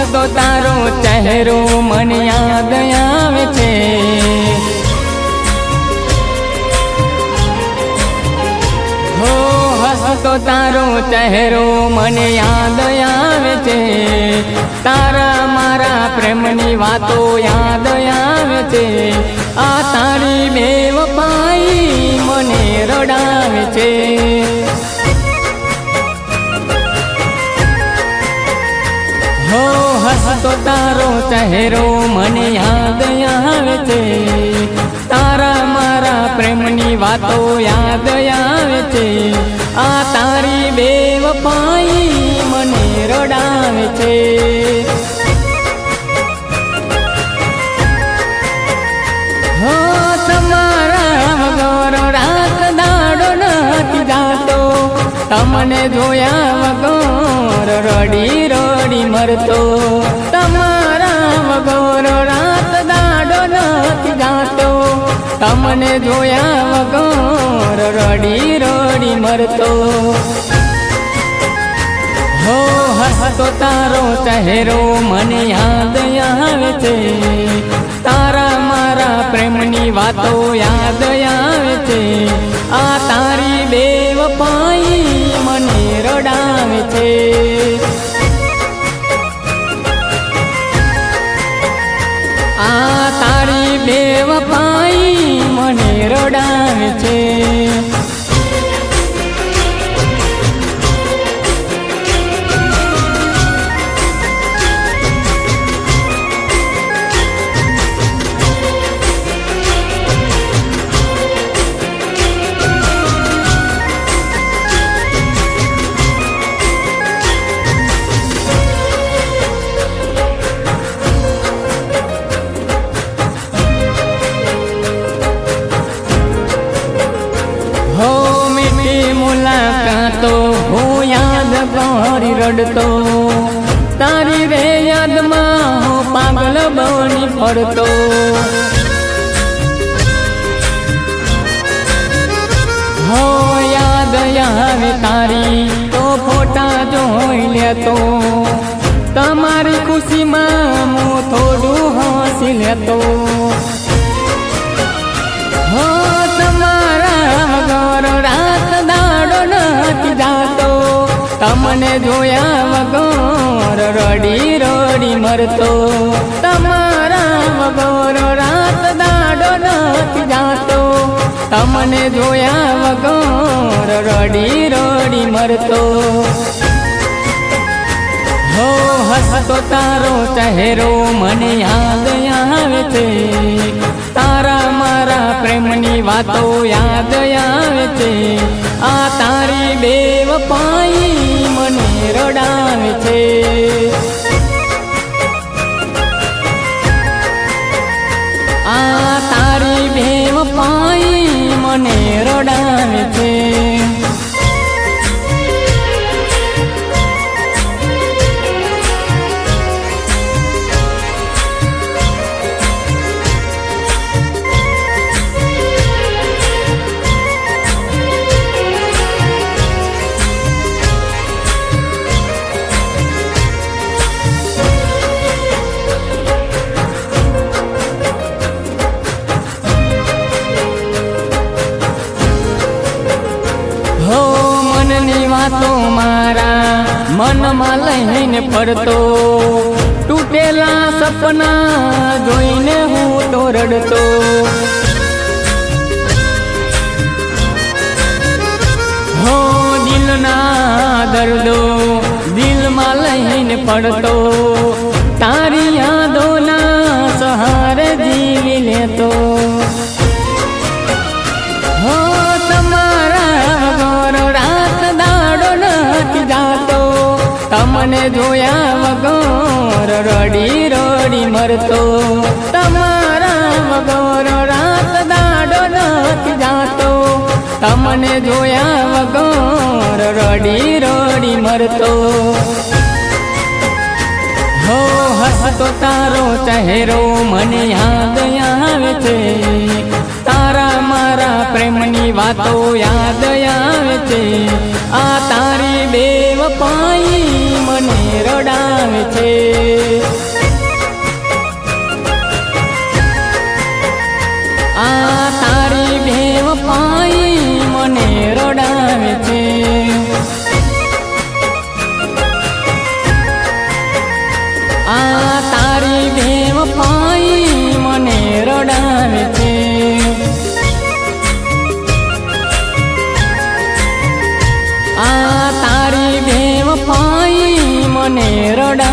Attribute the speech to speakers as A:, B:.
A: હસતો તારો ચહેરો મને યાદ આવે છે, હો હસતો તારો ચહેરો મને યાદ આવે છે, તારા મારા પ્રેમની વાતો યાદ આવે છે, આ તારી બેવફાઈ મને રડાવે છે। હો હસતો તારો ચહેરો મને યાદ આવે છે, તારા મારા પ્રેમની વાતો યાદ આવે છે, આ તારી બેવફાઈ મને રડાવે છે। હો તમારા વગર રાત દાડો નથી જાતો, તમને જોયા વગર રડી રડી મરતો, તમારા વગર રાત દાડો નથી જાતો, તમને જોયા વગર રડી રડી મરતો। હો હસતો તારો ચહેરો મને યાદ આવે છે, તારા મારા પ્રેમની વાતો યાદ આવે છે, આ તારી બેવફાઈ મને રડાવે છે। આ તારી બેવફાઈ મને રડાવે છે। હો મીઠી મુલાકાતો હું યાદ કરી રડતો, તારી રે યાદમાં હું પાગલ બની ફરતો, હો યાદ આવે તારી તો ફોટા જોઈ લેતો, તમારી ખુશીમાં હું થોડું હસી લેતો, હો તમારા વગર રાત દાડો નથી જાતો, તમને જોયા વગર રડી રડી મરતો, તમારા વગર રાત દાડો નથી જાતો, તમને જોયા વગર રડી રડી મરતો। હો હસતો તારો ચહેરો મને યાદ આવે છે, તારા મારા પ્રેમની વાતો યાદ આવે છે, આ તારી બેવફાઈ મને રડાવે છે। આ તારી બેવફાઈ મને રડાવે છે। હો મનની વાતો મારા મનમાં લઈને ફરતો, તૂટેલા સપના જોઈને હું તો રડતો, હો દિલના દર્દો દિલમાં લઈને પડતો, તારી યાદોના સહારે જીવી લેતો, હો તમારા વગર રાત દાડો નથી જાતો, તમને જોયા વગર રડી રડી મરતો, તમારા વગર રાત દાડો નથી જાતો, તમને જોયા વગર રડી રડી મરતો। હો હસતો તારો ચહેરો મને યાદ આવે છે, તારા મારા પ્રેમની વાતો યાદ આવે છે, આ તારી બેવફાઈ મને રડાવે છે। મને રડા